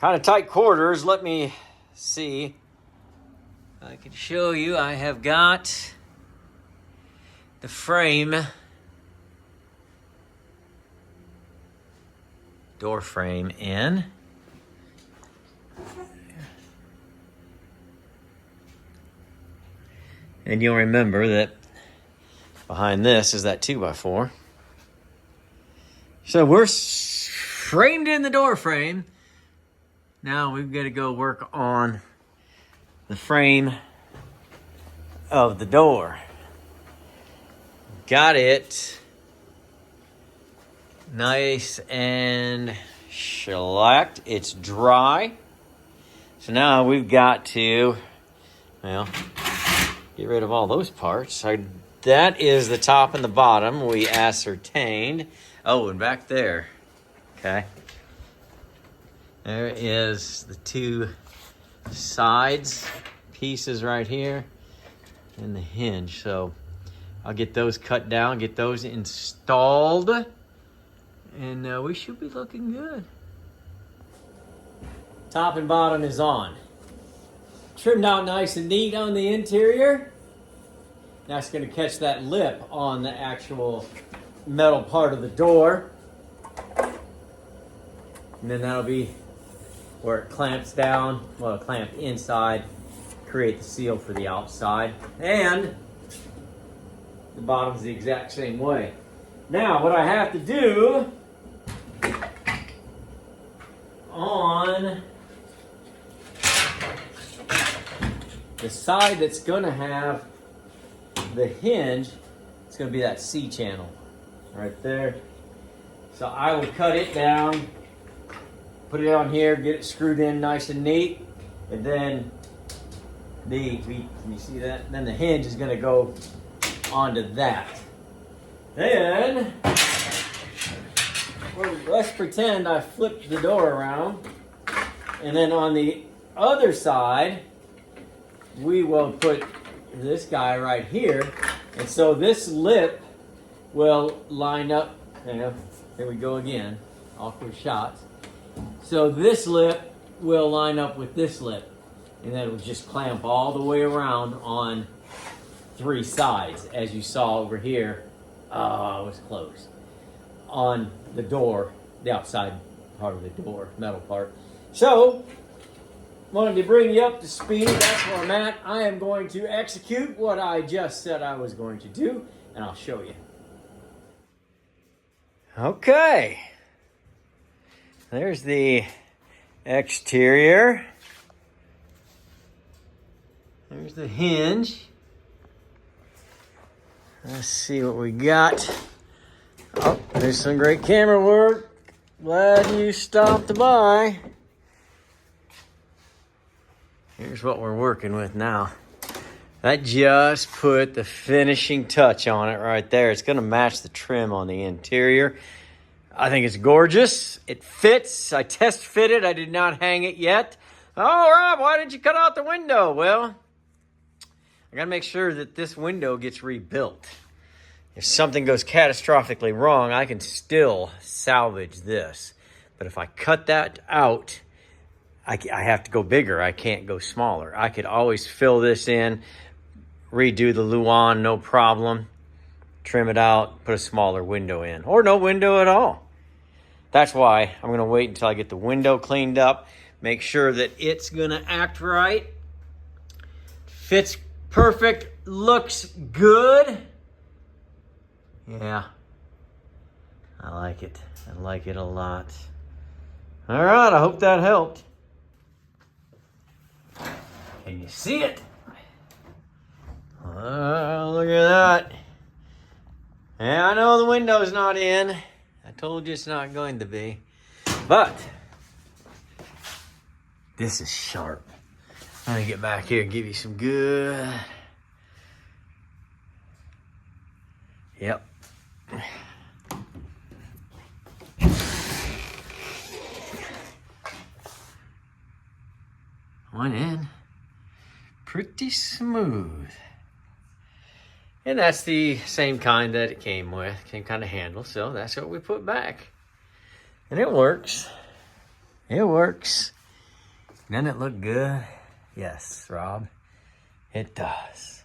kind of tight quarters. Let me see. I can show you. I have got the frame, door frame in. And you'll remember that behind this is that 2x4. So we're framed in the door frame. Now we've got to go work on the frame of the door. Got it nice and shellacked. It's dry. So now we've got to, well, get rid of all those parts. That is the top and the bottom we ascertained. Oh, and back there, okay. There is the two sides pieces right here and the hinge. So I'll get those cut down, get those installed, and we should be looking good. Top and bottom is on. Trimmed out nice and neat on the interior. That's going to catch that lip on the actual metal part of the door. And then that'll be where it clamps down, well, it clamped inside, create the seal for the outside. And the bottom's the exact same way. Now, what I have to do on the side that's going to have the hinge, it's going to be that C channel right there. So I will cut it down, put it on here, get it screwed in nice and neat, and then can you see that? Then the hinge is going to go onto that. Then, well, let's pretend I flipped the door around, and then on the other side, we will put this guy right here, and so this lip will line up. Here we go again, awkward shots. So this lip will line up with this lip, and then it will just clamp all the way around on three sides, as you saw over here. Oh, it was close. On the door, the outside part of the door, metal part. So, wanted to bring you up to speed. That's where I'm at. I am going to execute what I just said I was going to do, and I'll show you. Okay. There's the exterior. There's the hinge. Let's see what we got. Oh, there's some great camera work. Glad you stopped by. Here's what we're working with now. That just put the finishing touch on it right there. It's going to match the trim on the interior. I think it's gorgeous. It fits. I test fitted. I did not hang it yet. Oh, Rob, why did you cut out the window? Well, I got to make sure that this window gets rebuilt. If something goes catastrophically wrong, I can still salvage this. But if I cut that out, I have to go bigger. I can't go smaller. I could always fill this in, redo the luan, no problem. Trim it out, put a smaller window in, or no window at all. That's why I'm going to wait until I get the window cleaned up, make sure that it's going to act right, fits perfect, looks good. Yeah, I like it. I like it a lot. All right, I hope that helped. Can you see it? Look at that. Yeah, I know the window's not in. I told you it's not going to be. But this is sharp. I'm going to get back here and give you some good. Yep. One in. Pretty smooth. And that's the same kind that it came with, same kind of handle, so that's what we put back. And it works. It works. Doesn't it look good? Yes, Rob, it does.